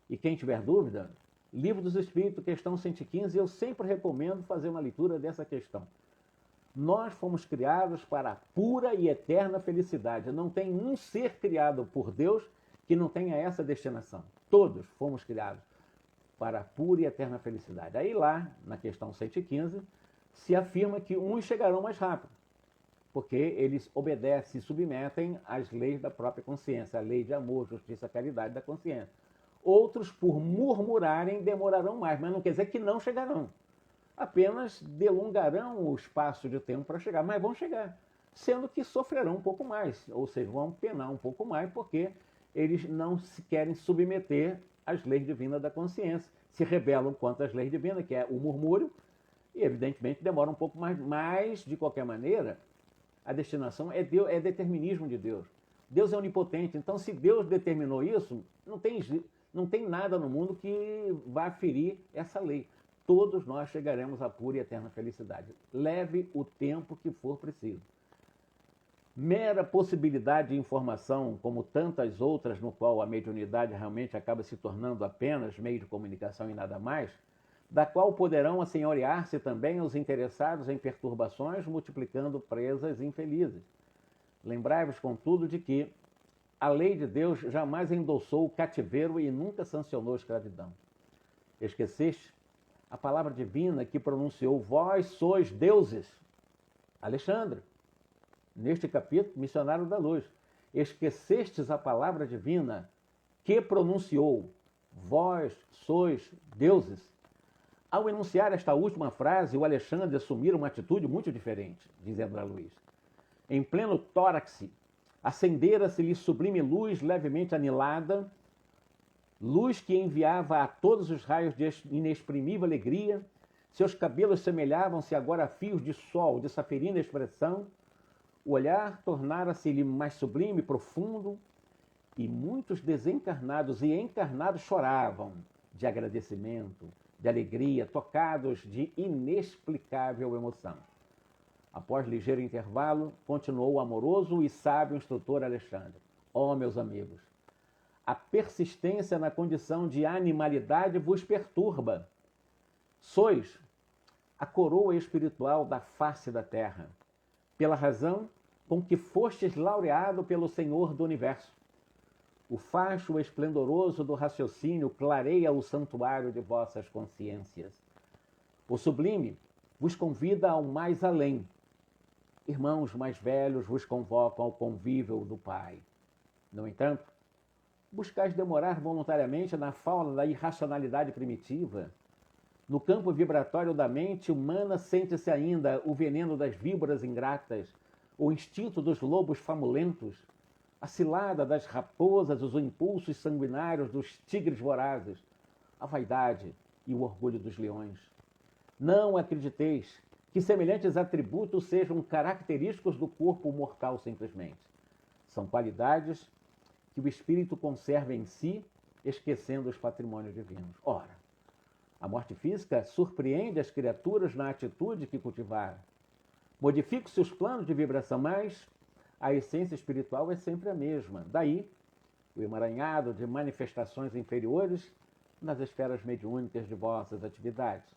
E quem tiver dúvida, Livro dos Espíritos, questão 115, eu sempre recomendo fazer uma leitura dessa questão. Nós fomos criados para a pura e eterna felicidade. Não tem um ser criado por Deus que não tenha essa destinação. Todos fomos criados para a pura e eterna felicidade. Aí lá, na questão 115, se afirma que uns chegarão mais rápido, porque eles obedecem e submetem às leis da própria consciência, a lei de amor, justiça, caridade da consciência. Outros, por murmurarem, demorarão mais, mas não quer dizer que não chegarão. Apenas delongarão o espaço de tempo para chegar, mas vão chegar, sendo que sofrerão um pouco mais, ou seja, vão penar um pouco mais, porque eles não se querem submeter às leis divinas da consciência, se rebelam contra as leis divinas, que é o murmúrio, e evidentemente demora um pouco mais, mas de qualquer maneira, a destinação é Deus, é determinismo de Deus. Deus é onipotente, então se Deus determinou isso, não tem nada no mundo que vá ferir essa lei. Todos nós chegaremos à pura e eterna felicidade. Leve o tempo que for preciso. Mera possibilidade de informação, como tantas outras, no qual a mediunidade realmente acaba se tornando apenas meio de comunicação e nada mais, da qual poderão assenhorear-se também os interessados em perturbações, multiplicando presas infelizes. Lembrai-vos, contudo, de que a lei de Deus jamais endossou o cativeiro e nunca sancionou a escravidão. Esqueceste a palavra divina que pronunciou: vós sois deuses. Alexandre, neste capítulo, missionário da luz. Esquecestes a palavra divina que pronunciou: vós sois deuses. Ao enunciar esta última frase, o Alexandre assumira uma atitude muito diferente, diz André Luiz. Em pleno tórax, acendera-se-lhe sublime luz levemente anilada, luz que enviava a todos os raios de inexprimível alegria. Seus cabelos semelhavam-se agora a fios de sol de saferina expressão. O olhar tornara-se-lhe mais sublime e profundo, e muitos desencarnados e encarnados choravam de agradecimento, de alegria, tocados de inexplicável emoção. Após ligeiro intervalo, continuou o amoroso e sábio instrutor Alexandre. Ó, meus amigos, a persistência na condição de animalidade vos perturba. Sois a coroa espiritual da face da terra, pela razão com que fostes laureado pelo Senhor do Universo. O facho esplendoroso do raciocínio clareia o santuário de vossas consciências. O sublime vos convida ao mais além. Irmãos mais velhos vos convocam ao convívio do Pai. No entanto, buscais demorar voluntariamente na fauna da irracionalidade primitiva. No campo vibratório da mente humana sente-se ainda o veneno das víboras ingratas, o instinto dos lobos famulentos, a cilada das raposas, os impulsos sanguinários dos tigres vorazes, a vaidade e o orgulho dos leões. Não acrediteis que semelhantes atributos sejam característicos do corpo mortal simplesmente. São qualidades que o espírito conserva em si, esquecendo os patrimônios divinos. Ora, a morte física surpreende as criaturas na atitude que cultivaram. Modificam-se os planos de vibração, mas a essência espiritual é sempre a mesma. Daí, o emaranhado de manifestações inferiores nas esferas mediúnicas de vossas atividades.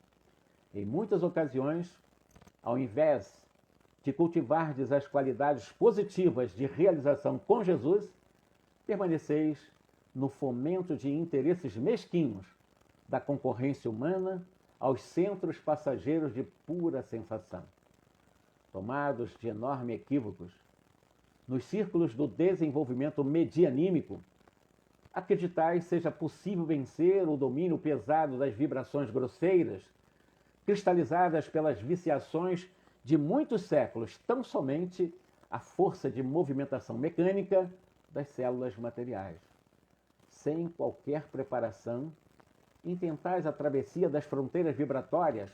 Em muitas ocasiões, ao invés de cultivardes as qualidades positivas de realização com Jesus, permaneceis no fomento de interesses mesquinhos da concorrência humana aos centros passageiros de pura sensação. Tomados de enorme equívocos, nos círculos do desenvolvimento medianímico, acreditais seja possível vencer o domínio pesado das vibrações grosseiras, cristalizadas pelas viciações de muitos séculos, tão somente a força de movimentação mecânica das células materiais. Sem qualquer preparação, intentais a travessia das fronteiras vibratórias,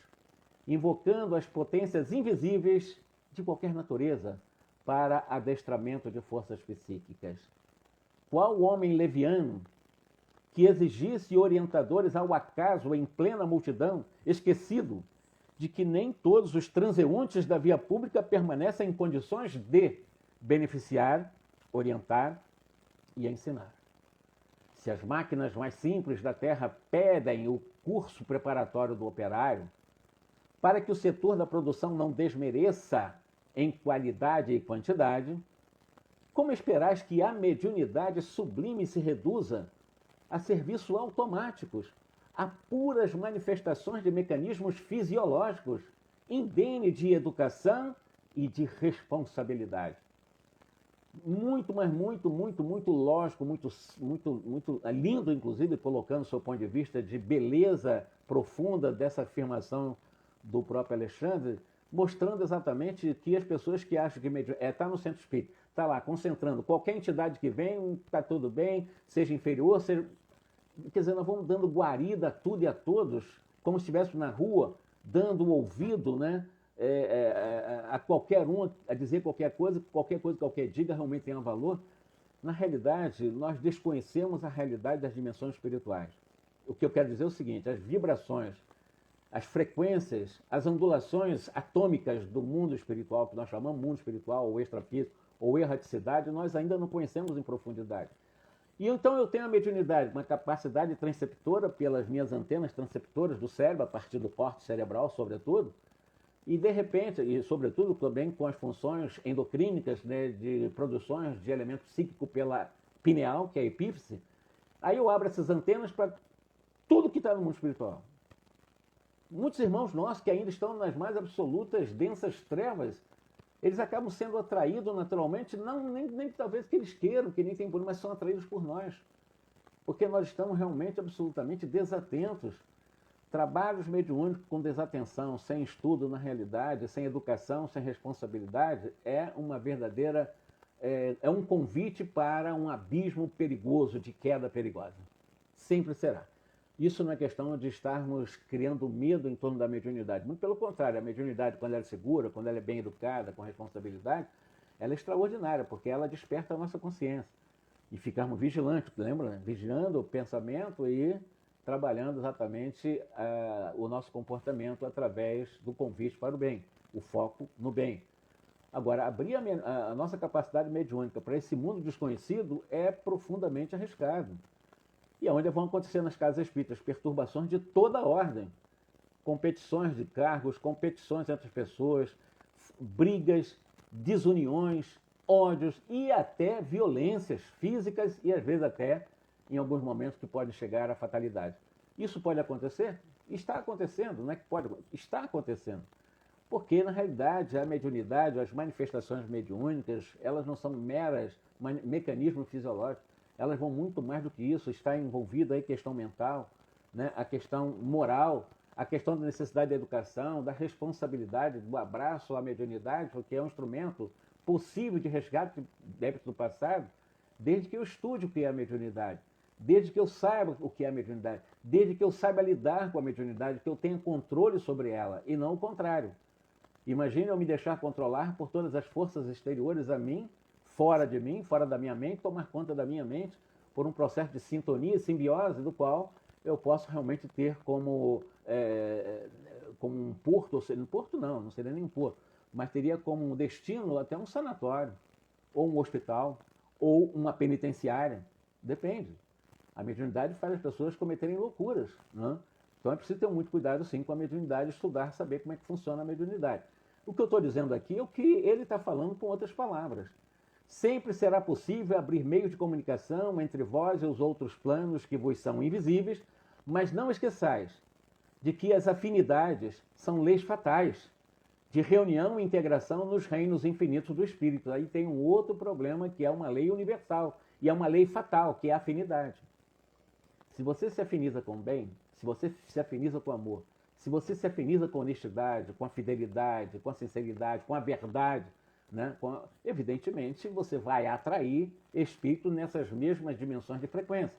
invocando as potências invisíveis de qualquer natureza para adestramento de forças psíquicas. Qual homem leviano que exigisse orientadores ao acaso em plena multidão, esquecido de que nem todos os transeuntes da via pública permanecem em condições de beneficiar, orientar e ensinar. Se as máquinas mais simples da Terra pedem o curso preparatório do operário, para que o setor da produção não desmereça em qualidade e quantidade, como esperais que a mediunidade sublime se reduza a serviços automáticos, a puras manifestações de mecanismos fisiológicos, indene de educação e de responsabilidade? Muito, mas muito lógico, muito lindo, inclusive, colocando o seu ponto de vista de beleza profunda dessa afirmação do próprio Alexandre, mostrando exatamente que as pessoas que acham que está no centro espírita, está lá concentrando, qualquer entidade que vem, está tudo bem, seja inferior, seja... Quer dizer, nós vamos dando guarida a tudo e a todos, como se estivéssemos na rua, dando o ouvido, né? A qualquer um, a dizer qualquer coisa que qualquer diga realmente tenha valor. Na realidade, nós desconhecemos a realidade das dimensões espirituais. O que eu quero dizer é o seguinte: as vibrações, as frequências, as ondulações atômicas do mundo espiritual, que nós chamamos mundo espiritual, ou extrafísico, ou erraticidade, nós ainda não conhecemos em profundidade. E então eu tenho a mediunidade, uma capacidade transceptora pelas minhas antenas transceptoras do cérebro, a partir do córtex cerebral, sobretudo, e de repente, e sobretudo também com as funções endocrínicas, né, de produções de elemento psíquico pela pineal, que é a epífise, aí eu abro essas antenas para tudo que está no mundo espiritual. Muitos irmãos nossos que ainda estão nas mais absolutas, densas trevas, eles acabam sendo atraídos naturalmente, nem talvez que eles queiram, que nem tem por, mas são atraídos por nós. Porque nós estamos realmente absolutamente desatentos. Trabalhos mediúnicos com desatenção, sem estudo na realidade, sem educação, sem responsabilidade, é uma verdadeira, é um convite para um abismo perigoso, de queda perigosa. Sempre será. Isso não é questão de estarmos criando medo em torno da mediunidade. Muito pelo contrário, a mediunidade, quando ela é segura, quando ela é bem educada, com responsabilidade, ela é extraordinária, porque ela desperta a nossa consciência. E ficarmos vigilantes, lembra? Vigiando o pensamento e trabalhando exatamente o nosso comportamento através do convite para o bem, o foco no bem. Agora, abrir a nossa capacidade mediúnica para esse mundo desconhecido é profundamente arriscado. E é onde vão acontecer nas casas espíritas perturbações de toda ordem. Competições de cargos, competições entre as pessoas, brigas, desuniões, ódios e até violências físicas e às vezes até, em alguns momentos, que podem chegar à fatalidade. Isso pode acontecer? Está acontecendo, não é que pode, está acontecendo. Porque, na realidade, a mediunidade, as manifestações mediúnicas, elas não são meras mecanismos fisiológicos. Elas vão muito mais do que isso, está envolvida aí a questão mental, né? A questão moral, a questão da necessidade da educação, da responsabilidade, do abraço à mediunidade, porque é um instrumento possível de resgate de débitos do passado, desde que eu estude o que é a mediunidade, desde que eu saiba o que é a mediunidade, desde que eu saiba lidar com a mediunidade, que eu tenha controle sobre ela, e não o contrário. Imagine eu me deixar controlar por todas as forças exteriores a mim, fora de mim, fora da minha mente, tomar conta da minha mente por um processo de sintonia, simbiose, do qual eu posso realmente ter como um porto, ou seja, um porto não seria nem um porto, mas teria como um destino até um sanatório, ou um hospital, ou uma penitenciária, depende. A mediunidade faz as pessoas cometerem loucuras, né? Então é preciso ter muito cuidado sim com a mediunidade, estudar, saber como é que funciona a mediunidade. O que eu estou dizendo aqui é o que ele está falando com outras palavras. Sempre será possível abrir meios de comunicação entre vós e os outros planos que vos são invisíveis, mas não esqueçais de que as afinidades são leis fatais, de reunião e integração nos reinos infinitos do Espírito. Aí tem um outro problema que é uma lei universal, e é uma lei fatal, que é a afinidade. Se você se afiniza com o bem, se você se afiniza com o amor, se você se afiniza com a honestidade, com a fidelidade, com a sinceridade, com a verdade, né? Evidentemente, você vai atrair espírito nessas mesmas dimensões de frequência.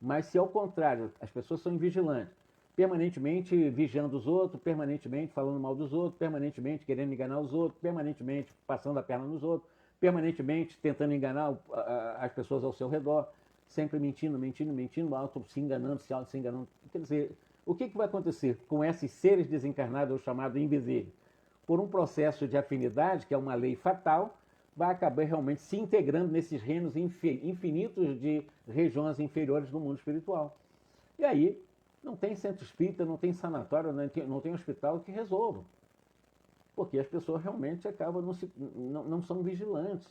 Mas se ao contrário, as pessoas são invigilantes, permanentemente vigiando os outros, permanentemente falando mal dos outros, permanentemente querendo enganar os outros, permanentemente passando a perna nos outros, permanentemente tentando enganar as pessoas ao seu redor, sempre mentindo, se enganando, se enganando. Quer dizer, o que vai acontecer com esses seres desencarnados, chamados invisíveis? Por um processo de afinidade, que é uma lei fatal, vai acabar realmente se integrando nesses reinos infinitos de regiões inferiores do mundo espiritual. E aí, não tem centro espírita, não tem sanatório, não tem hospital que resolva. Porque as pessoas realmente acabam não são vigilantes.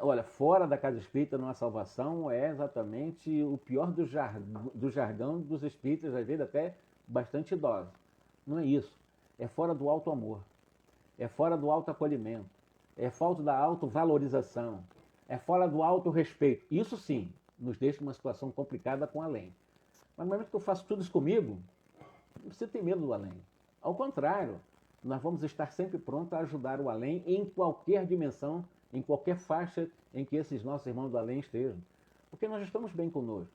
Olha, fora da casa espírita não há salvação é exatamente o pior do jargão dos espíritas, às vezes até bastante idosos. Não é isso. É fora do alto amor, é fora do alto acolhimento, é fora da autovalorização, é fora do alto respeito. Isso sim nos deixa numa situação complicada com o além. Mas no momento que eu faço tudo isso comigo, não precisa ter medo do além. Ao contrário, nós vamos estar sempre prontos a ajudar o além em qualquer dimensão, em qualquer faixa em que esses nossos irmãos do além estejam. Porque nós já estamos bem conosco,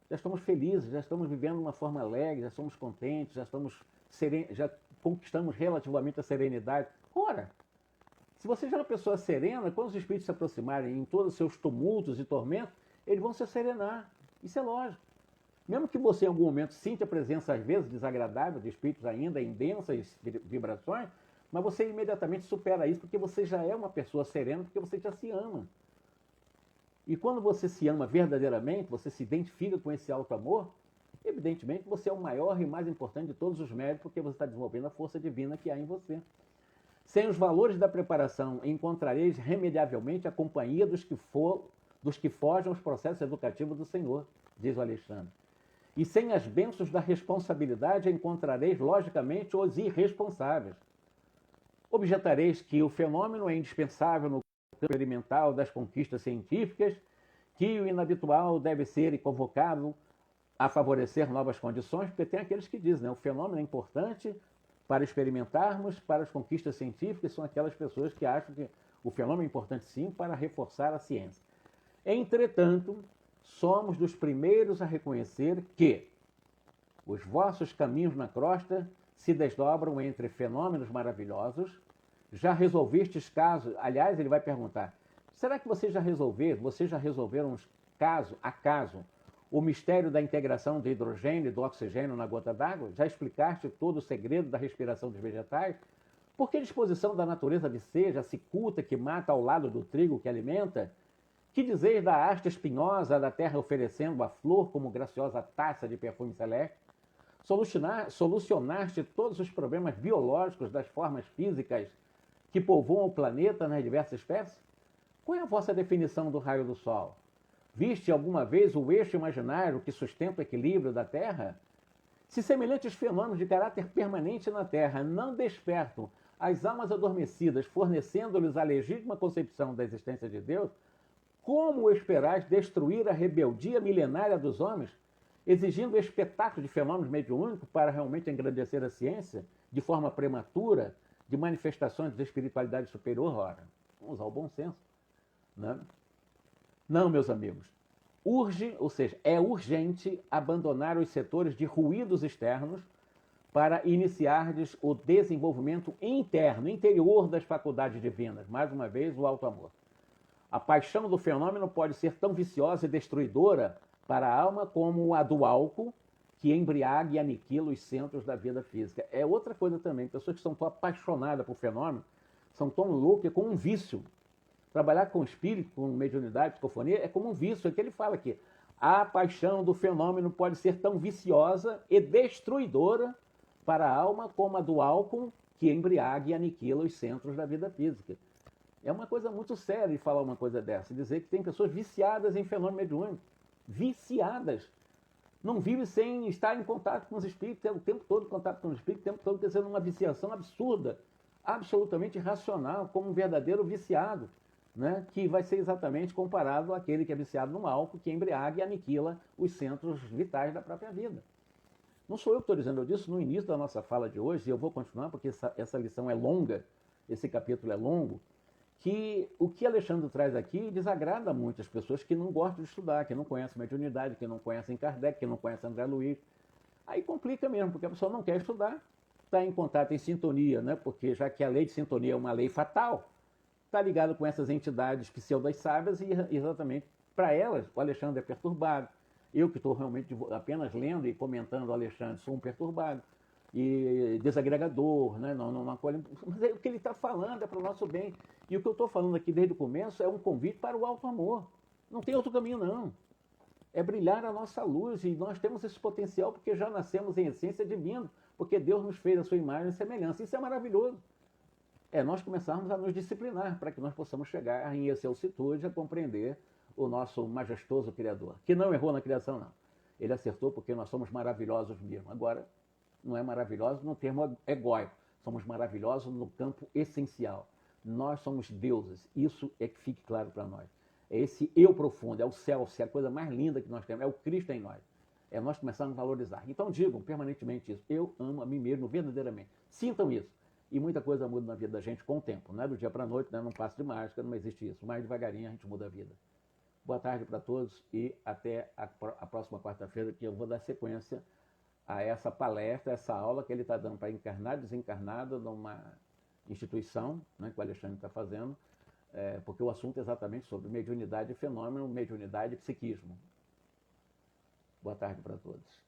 já estamos felizes, já estamos vivendo de uma forma alegre, já somos contentes, já conquistamos relativamente a serenidade. Ora, se você já é uma pessoa serena, quando os espíritos se aproximarem em todos os seus tumultos e tormentos, eles vão se serenar. Isso é lógico. Mesmo que você em algum momento sinta a presença, às vezes, desagradável de espíritos ainda em densas vibrações, mas você imediatamente supera isso porque você já é uma pessoa serena, porque você já se ama. E quando você se ama verdadeiramente, você se identifica com esse alto amor, evidentemente você é o maior e mais importante de todos os médios, porque você está desenvolvendo a força divina que há em você. Sem os valores da preparação, encontrareis remediavelmente a companhia dos que fogem aos processos educativos do Senhor, diz o Alexandre. E sem as bênçãos da responsabilidade encontrareis, logicamente, os irresponsáveis. Objetareis que o fenômeno é indispensável no campo experimental das conquistas científicas, que o inabitual deve ser convocado a favorecer novas condições, porque tem aqueles que dizem, né, o fenômeno é importante para experimentarmos, para as conquistas científicas, são aquelas pessoas que acham que o fenômeno é importante sim para reforçar a ciência. Entretanto, somos dos primeiros a reconhecer que os vossos caminhos na crosta se desdobram entre fenômenos maravilhosos. Já resolvestes casos? Aliás, ele vai perguntar, será que vocês já resolveram caso a caso o mistério da integração do hidrogênio e do oxigênio na gota d'água? Já explicaste todo o segredo da respiração dos vegetais? Por que a disposição da natureza viceja, a cicuta que mata ao lado do trigo que alimenta? Que dizeis da haste espinhosa da terra oferecendo a flor como graciosa taça de perfume celeste? Solucionaste todos os problemas biológicos das formas físicas que povoam o planeta nas diversas espécies? Qual é a vossa definição do raio do sol? Viste alguma vez o eixo imaginário que sustenta o equilíbrio da Terra? Se semelhantes fenômenos de caráter permanente na Terra não despertam as almas adormecidas, fornecendo-lhes a legítima concepção da existência de Deus, como esperais destruir a rebeldia milenária dos homens, exigindo o espetáculo de fenômenos mediúnicos para realmente engrandecer a ciência, de forma prematura, de manifestações de espiritualidade superior? Ora, vamos usar o bom senso, né? Não, meus amigos. É urgente abandonar os setores de ruídos externos para iniciardes o desenvolvimento interno, interior das faculdades divinas. Mais uma vez, o alto amor. A paixão do fenômeno pode ser tão viciosa e destruidora para a alma como a do álcool, que embriaga e aniquila os centros da vida física. É outra coisa também. Pessoas que são tão apaixonadas por fenômeno, são tão loucas, com um vício. Trabalhar com espírito, com mediunidade, psicofonia, é como um vício. É que ele fala aqui. A paixão do fenômeno pode ser tão viciosa e destruidora para a alma como a do álcool, que embriaga e aniquila os centros da vida física. É uma coisa muito séria de falar uma coisa dessa. Dizer que tem pessoas viciadas em fenômeno mediúnico. Viciadas. Não vive sem estar em contato com os espíritos, o tempo todo em contato com os espíritos, o tempo todo quer dizer uma viciação absurda, absolutamente irracional, como um verdadeiro viciado, né? Que vai ser exatamente comparado àquele que é viciado no álcool, que embriaga e aniquila os centros vitais da própria vida. Não sou eu que estou dizendo, eu disse no início da nossa fala de hoje, e eu vou continuar porque essa lição é longa, esse capítulo é longo, que o que Alexandre traz aqui desagrada muitas pessoas que não gostam de estudar, que não conhecem mediunidade, que não conhecem Kardec, que não conhecem André Luiz. Aí complica mesmo, porque a pessoa não quer estudar, está em contato, em sintonia, né? Porque já que a lei de sintonia é uma lei fatal, está ligado com essas entidades pseudas sábias e exatamente para elas o Alexandre é perturbado. Eu que estou realmente apenas lendo e comentando o Alexandre, sou um perturbado e desagregador, né? Não acolhe. Mas o que ele está falando é para o nosso bem. E o que eu estou falando aqui desde o começo é um convite para o alto amor. Não tem outro caminho, não. É brilhar a nossa luz, e nós temos esse potencial porque já nascemos em essência divina, porque Deus nos fez a sua imagem e semelhança. Isso é maravilhoso. É nós começarmos a nos disciplinar para que nós possamos chegar em excelsitude a compreender o nosso majestoso Criador, que não errou na criação, não. Ele acertou porque nós somos maravilhosos mesmo. Agora, não é maravilhoso no termo egóico, somos maravilhosos no campo essencial. Nós somos deuses, isso é que fique claro para nós. É esse eu profundo, é o céu, é a coisa mais linda que nós temos, é o Cristo em nós. É nós começarmos a valorizar. Então digam permanentemente isso, eu amo a mim mesmo verdadeiramente. Sintam isso. E muita coisa muda na vida da gente com o tempo. Não é do dia para a noite, não é num passo de mágica, não existe isso. Mais devagarinho a gente muda a vida. Boa tarde para todos e até a próxima quarta-feira, que eu vou dar sequência a essa palestra, essa aula que ele está dando para encarnado e desencarnado numa instituição, né, que o Alexandre está fazendo, porque o assunto é exatamente sobre mediunidade e fenômeno, mediunidade e psiquismo. Boa tarde para todos.